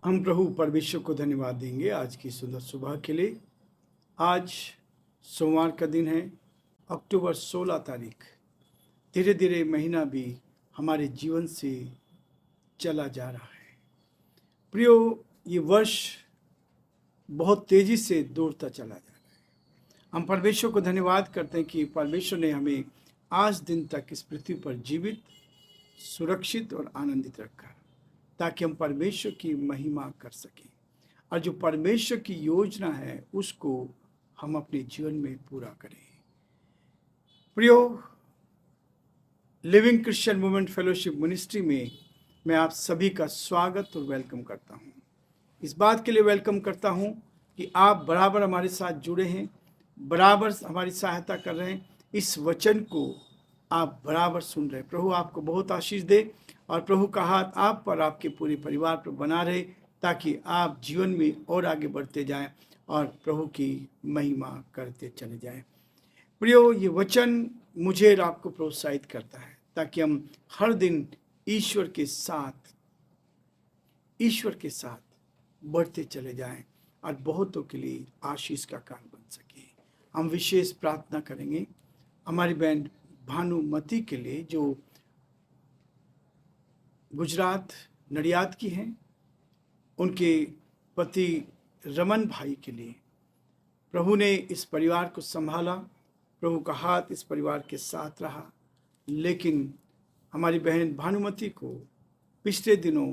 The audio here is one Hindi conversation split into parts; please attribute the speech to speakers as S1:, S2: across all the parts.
S1: हम प्रभु परमेश्वर को धन्यवाद देंगे आज की सुंदर सुबह के लिए। आज सोमवार का दिन है, अक्टूबर 16 तारीख। धीरे धीरे महीना भी हमारे जीवन से चला जा रहा है। प्रियो, ये वर्ष बहुत तेजी से दौड़ता चला जा रहा है। हम परमेश्वर को धन्यवाद करते हैं कि परमेश्वर ने हमें आज दिन तक इस पृथ्वी पर जीवित, सुरक्षित और आनंदित रखा, ताकि हम परमेश्वर की महिमा कर सकें और जो परमेश्वर की योजना है उसको हम अपने जीवन में पूरा करें। प्रियो, living Christian movement fellowship ministry में मैं आप सभी का स्वागत और वेलकम करता हूं। इस बात के लिए वेलकम करता हूं कि आप बराबर हमारे साथ जुड़े हैं, बराबर हमारी सहायता कर रहे हैं। इस वचन को आप बराबर सुन रहे हैं। प्रभु आपको बहुत आशीष दे और प्रभु का हाथ आप पर, आपके पूरे परिवार पर बना रहे, ताकि आप जीवन में और आगे बढ़ते जाएं और प्रभु की महिमा करते चले जाएं। प्रियो, ये वचन मुझे और आपको प्रोत्साहित करता है ताकि हम हर दिन ईश्वर के साथ बढ़ते चले जाएं और बहुतों के लिए आशीष का कारण बन सके। हम विशेष प्रार्थना करेंगे हमारी बहन भानुमती के लिए, जो गुजरात नडियाद की हैं, उनके पति रमन भाई के लिए। प्रभु ने इस परिवार को संभाला, प्रभु का हाथ इस परिवार के साथ रहा। लेकिन हमारी बहन भानुमती को पिछले दिनों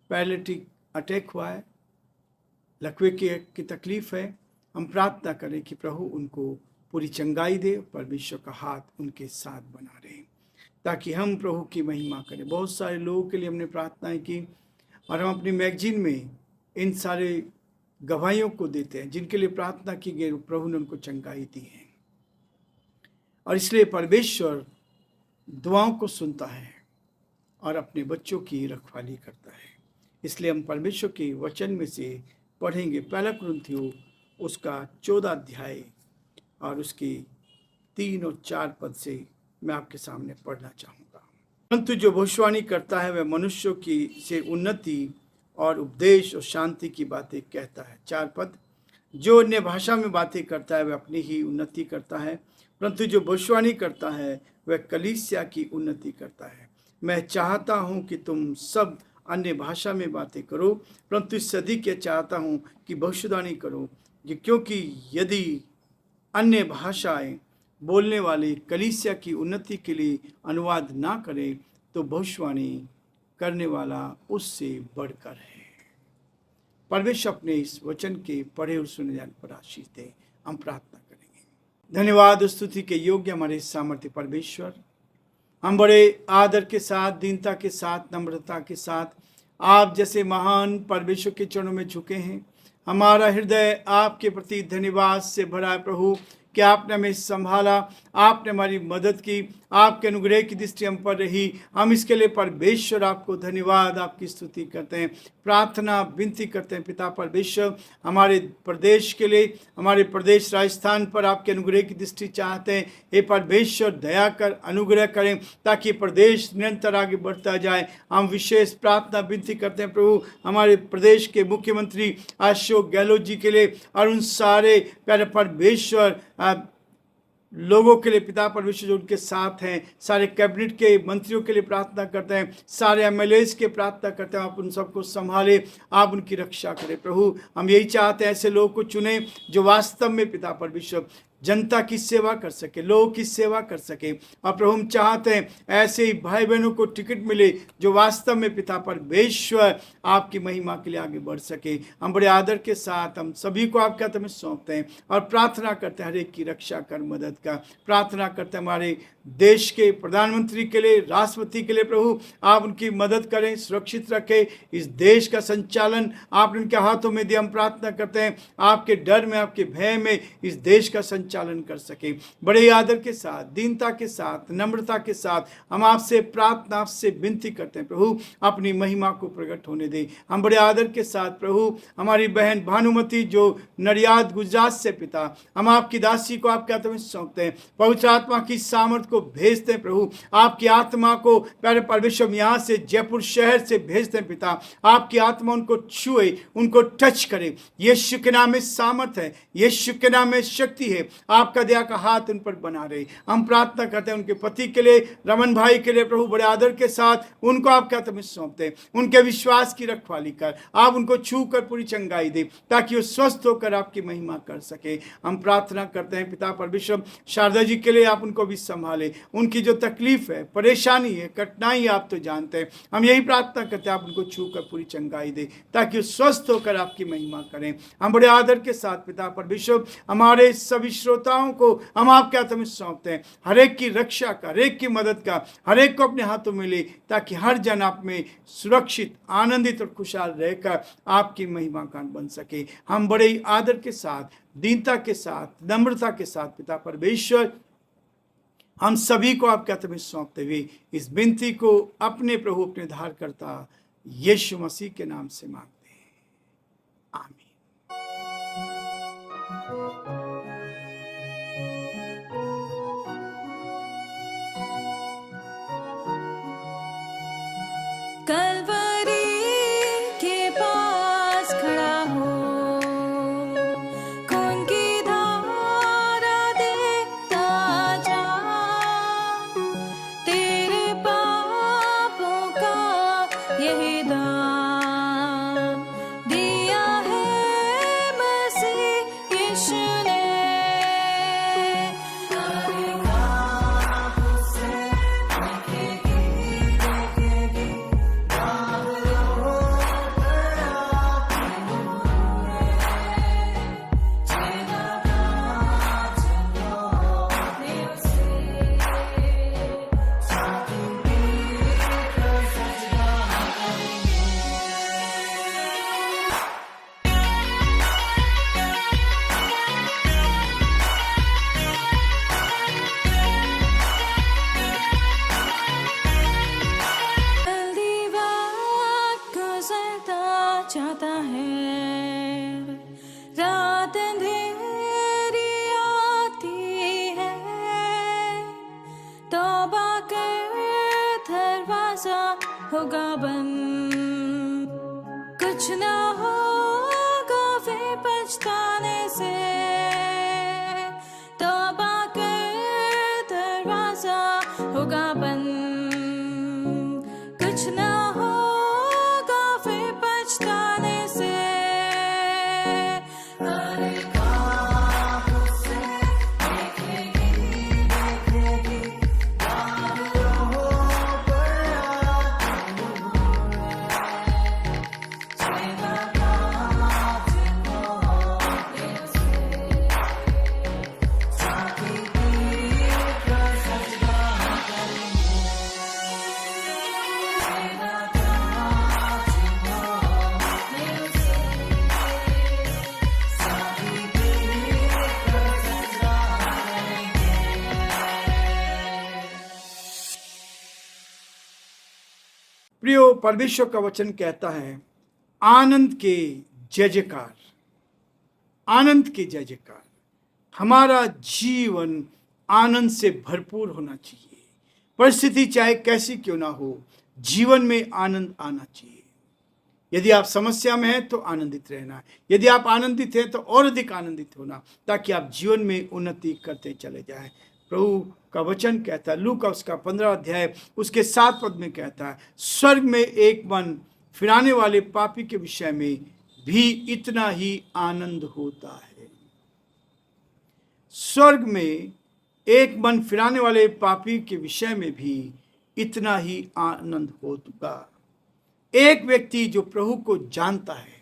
S1: पैरालिटिक अटैक हुआ है, लकवे की तकलीफ है। हम प्रार्थना करें कि प्रभु उनको पूरी चंगाई दे, परमेश्वर का हाथ उनके साथ बना रहे, ताकि हम प्रभु की महिमा करें। बहुत सारे लोगों के लिए हमने प्रार्थनाएं की और हम अपनी मैगजीन में इन सारे गवाहियों को देते हैं जिनके लिए प्रार्थना की गई। प्रभु ने उनको चंगाई दी है और इसलिए परमेश्वर दुआओं को सुनता है और अपने बच्चों की रखवाली करता है। इसलिए हम परमेश्वर के वचन में से पढ़ेंगे पहला कुरिन्थियों उसका 14 अध्याय और उसकी 3 और 4 पद से मैं आपके सामने पढ़ना चाहूँगा। परंतु जो भविष्यवाणी करता है वह मनुष्यों की से उन्नति और उपदेश और शांति की बातें कहता है। 4 पद, जो अन्य भाषा में बातें करता है वह अपनी ही उन्नति करता है, परंतु जो भविष्यवाणी करता है वह कलीसिया की उन्नति करता है। मैं चाहता हूँ कि तुम सब अन्य भाषा में बातें करो, परंतु इससे अधिक यह चाहता हूँ कि भविष्यवाणी करो, क्योंकि यदि अन्य भाषाएं बोलने वाले कलीसिया की उन्नति के लिए अनुवाद ना करे तो भविष्यवाणी करने वाला उससे बढ़कर है। परमेश्वर अपने इस वचन के पढ़े और सुने जाने पर आशीष दे। हम प्रार्थना करेंगे। धन्यवाद स्तुति के योग्य हमारे सामर्थ्य परमेश्वर, हम बड़े आदर के साथ, दीनता के साथ, नम्रता के साथ आप जैसे महान परमेश्वर के चरणों में झुके हैं। हमारा हृदय आपके प्रति धन्यवाद से भरा है प्रभु कि आपने हमें संभाला, आपने हमारी मदद की, आपके अनुग्रह की दृष्टि हम पर रही। हम इसके लिए परमेश्वर आपको धन्यवाद, आपकी स्तुति करते हैं, प्रार्थना विनती करते हैं। पिता परमेश्वर, हमारे प्रदेश के लिए, हमारे प्रदेश राजस्थान पर आपके अनुग्रह की दृष्टि चाहते हैं। हे परमेश्वर, दया कर, अनुग्रह करें ताकि प्रदेश निरंतर आगे बढ़ता जाए। हम विशेष प्रार्थना विनती करते हैं प्रभु हमारे प्रदेश के मुख्यमंत्री अशोक गहलोत जी के लिए और उन सारे प्यारे परमेश्वर लोगों के लिए पिता परमेश्वर जो उनके साथ हैं, सारे कैबिनेट के मंत्रियों के लिए प्रार्थना करते हैं, सारे एमएलएस के प्रार्थना करते हैं। आप उन सबको संभाले, आप उनकी रक्षा करें प्रभु। हम यही चाहते हैं ऐसे लोगों को चुने जो वास्तव में पिता परमेश्वर जनता की सेवा कर सके, लोगों की सेवा कर सके। और प्रभु हम चाहते हैं ऐसे ही भाई बहनों को टिकट मिले जो वास्तव में पिता परमेश्वर आपकी महिमा के लिए आगे बढ़ सके। हम बड़े आदर के साथ हम सभी को आपके हाथ में सौंपते हैं और प्रार्थना करते हैं हर एक की रक्षा कर, मदद का। प्रार्थना करते हैं हमारे देश के प्रधानमंत्री के लिए, राष्ट्रपति के लिए प्रभु आप उनकी मदद करें, सुरक्षित रखें। इस देश का संचालन आपने उनके हाथों में दिया। हम प्रार्थना करते हैं आपके डर में, आपके भय में इस देश का संचालन कर सके। बड़े आदर के साथ, दीनता के साथ, नम्रता के साथ हम आपसे प्रार्थना, आपसे विनती करते हैं प्रभु, अपनी महिमा को प्रकट होने दे। हम बड़े आदर के साथ प्रभु हमारी बहन भानुमति जो नडियाद गुजरात से पिता, हम आपकी दासी को आपके हाथों में सौंपते हैं। पवित्र आत्मा की सामर्थ को भेजते हैं प्रभु, आपकी आत्मा को प्यारे परमेश्वर यहाँ से जयपुर शहर से भेजते हैं पिता। आपकी आत्मा उनको छुए, उनको टच करे। यीशु के नाम में सामर्थ है, यीशु के नाम में शक्ति है। आपका दया का हाथ उन पर बना रहे। हम प्रार्थना करते हैं उनके पति के लिए, रमन भाई के लिए प्रभु, बड़े आदर के साथ उनको आपके हाथ में सौंपते हैं। उनके विश्वास की रखवाली कर, आप उनको छू कर पूरी चंगाई दे ताकि वो स्वस्थ होकर आपकी महिमा कर सके। हम प्रार्थना करते हैं पिता परमेश्वर शारदा जी के लिए, आप उनको भी संभाले। उनकी जो तकलीफ है, परेशानी है, कठिनाई आप तो जानते हैं। हम यही प्रार्थना करते हैं आप उनको छू कर पूरी चंगाई दे ताकि वो स्वस्थ होकर आपकी महिमा करें। हम बड़े आदर के साथ पिता परमेश्वर हमारे सभी श्रोताओं को हम आपके हाथों में सौंपते हैं। हर एक की रक्षा का, हर एक की मदद का, हर एक को अपने हाथों में ले ताकि हर जन आप में सुरक्षित, आनंदित और खुशहाल रहकर आपकी महिमा का बन सके। हम बड़े आदर के साथ, दीनता के साथ, नम्रता के साथ पिता परमेश्वर हम सभी को आपके हाथ में सौंपते हुए इस विनती को अपने प्रभु, अपने उद्धारकर्ता यीशु मसीह के नाम से मांगते हैं, आमीन।
S2: कलवरी के पास खड़ा हो, खून की धारा देखता जा, तेरे पापों का यही दाम दिया है मसीह यीशु ने। चाहता है, रात अंधेरी आती है, तौबा कर दरवाजा होगा बंद, कुछ ना होगा फिर पछताने से, तौबा कर दरवाजा होगा बंद, कुछ ना
S1: प्रियो, परमेश्वर का वचन कहता है आनंद के जय जयकार, आनंद के जय जयकार। हमारा जीवन आनंद से भरपूर होना चाहिए। परिस्थिति चाहे कैसी क्यों ना हो, जीवन में आनंद आना चाहिए। यदि आप समस्या में हैं तो आनंदित रहना, यदि आप आनंदित हैं तो और अधिक आनंदित होना, ताकि आप जीवन में उन्नति करते चले जाएं। प्रभु का वचन कहता है, लूका उसका 15 अध्याय उसके 7 पद में कहता है, स्वर्ग में एक मन फिराने वाले पापी के विषय में भी इतना ही आनंद होता है। स्वर्ग में एक मन फिराने वाले पापी के विषय में भी इतना ही आनंद होगा। एक व्यक्ति जो प्रभु को जानता है,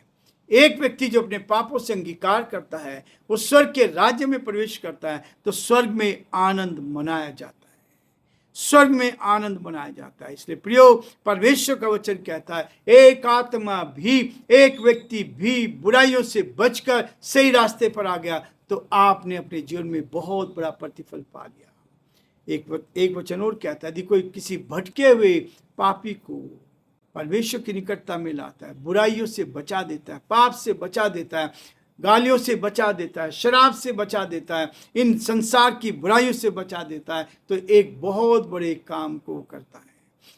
S1: एक व्यक्ति जो अपने पापों से अंगीकार करता है, वो स्वर्ग के राज्य में प्रवेश करता है, तो स्वर्ग में आनंद मनाया जाता है। स्वर्ग में आनंद मनाया जाता है। इसलिए प्रियो, परमेश्वर का वचन कहता है एक आत्मा भी, एक व्यक्ति भी बुराइयों से बचकर सही रास्ते पर आ गया तो आपने अपने जीवन में बहुत बड़ा प्रतिफल पा लिया। एक वचन और कहता है, यदि कोई किसी भटके हुए पापी को परमेश्वर की निकटता में लाता है, बुराइयों से बचा देता है, पाप से बचा देता है, गालियों से बचा देता है, शराब से बचा देता है, इन संसार की बुराइयों से बचा देता है, तो एक बहुत बड़े काम को करता है।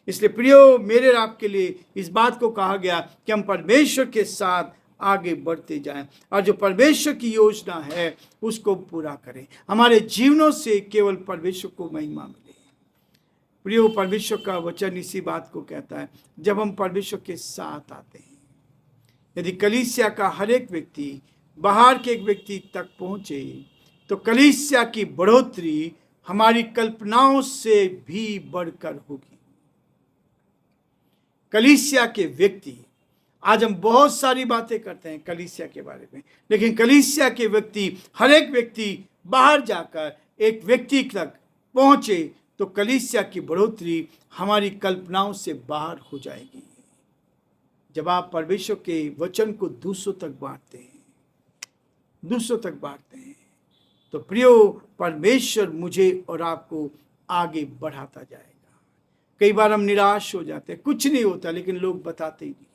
S1: इसलिए प्रियो, मेरे और आपके लिए इस बात को कहा गया कि हम परमेश्वर के साथ आगे बढ़ते जाएं और जो परमेश्वर की योजना है उसको पूरा करें। हमारे जीवनों से केवल परमेश्वर को महिमा मिले। प्रियो, परमेश्वर का वचन इसी बात को कहता है, जब हम परमेश्वर के साथ आते हैं, यदि कलीसिया का हर एक व्यक्ति बाहर के एक व्यक्ति तक पहुंचे तो कलीसिया की बढ़ोतरी हमारी कल्पनाओं से भी बढ़कर होगी। कलीसिया के व्यक्ति, आज हम बहुत सारी बातें करते हैं कलीसिया के बारे में, लेकिन कलीसिया के व्यक्ति, हर एक व्यक्ति बाहर जाकर एक व्यक्ति तक पहुंचे तो कलीसिया की बढ़ोतरी हमारी कल्पनाओं से बाहर हो जाएगी। जब आप परमेश्वर के वचन को दूसरों तक बांटते हैं, तो प्रियो, परमेश्वर मुझे और आपको आगे बढ़ाता जाएगा। कई बार हम निराश हो जाते हैं, कुछ नहीं होता, लेकिन लोग बताते ही नहीं,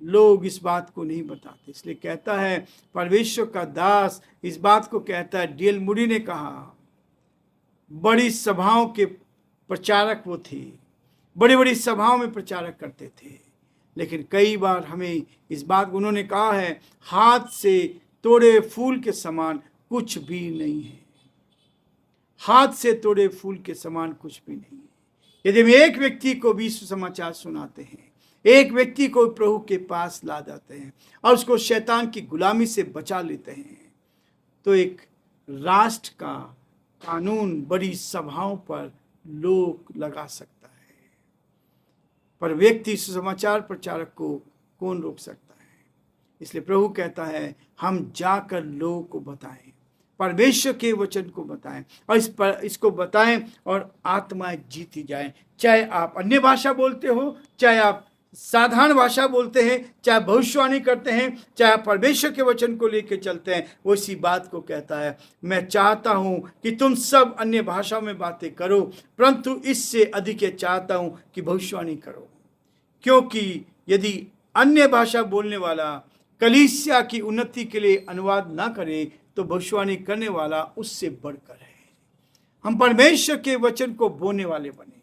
S1: लोग इस बात को नहीं बताते। इसलिए कहता है परमेश्वर का दास, इस बात को कहता है, D.L. मूडी ने कहा, बड़ी सभाओं के प्रचारक वो थे, बड़ी बड़ी सभाओं में प्रचारक करते थे, लेकिन कई बार हमें इस बात को उन्होंने कहा है, हाथ से तोड़े फूल के समान कुछ भी नहीं है। हाथ से तोड़े फूल के समान कुछ भी नहीं है। यदि हम एक व्यक्ति को भी सुसमाचार सुनाते हैं, एक व्यक्ति को प्रभु के पास ला जाते हैं और उसको शैतान की गुलामी से बचा लेते हैं, तो एक राष्ट्र का कानून बड़ी सभाओं पर लोग लगा सकता है, पर व्यक्ति सुसमाचार प्रचारक को कौन रोक सकता है। इसलिए प्रभु कहता है, हम जाकर लोगों को बताएं, परमेश्वर के वचन को बताएं और इसको बताएं और आत्माएं जीती जाएं। चाहे आप अन्य भाषा बोलते हो, चाहे आप साधारण भाषा बोलते हैं, चाहे भविष्यवाणी करते हैं, चाहे परमेश्वर के वचन को लेकर चलते हैं, वो इसी बात को कहता है, मैं चाहता हूं कि तुम सब अन्य भाषाओं में बातें करो, परंतु इससे अधिक ये चाहता हूं कि भविष्यवाणी करो। क्योंकि यदि अन्य भाषा बोलने वाला कलीसिया की उन्नति के लिए अनुवाद ना करे तो भविष्यवाणी करने वाला उससे बढ़कर है। हम परमेश्वर के वचन को बोलने वाले बने,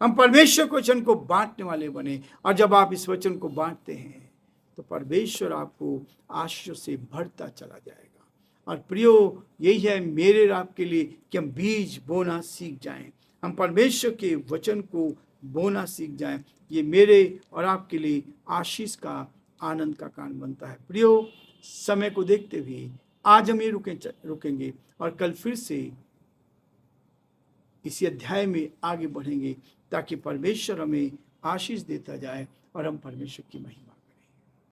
S1: हम परमेश्वर के वचन को बांटने वाले बने, और जब आप इस वचन को बांटते हैं तो परमेश्वर आपको आशीष से भरता चला जाएगा। और प्रियो, यही है मेरे और आपके लिए कि हम बीज बोना सीख जाएं, हम परमेश्वर के वचन को बोना सीख जाएं। ये मेरे और आपके लिए आशीष का, आनंद का कारण बनता है। प्रियो, समय को देखते हुए आज हम ये रुकेंगे और कल फिर से इसी अध्याय में आगे बढ़ेंगे, ताकि परमेश्वर हमें आशीष देता जाए और हम परमेश्वर की महिमा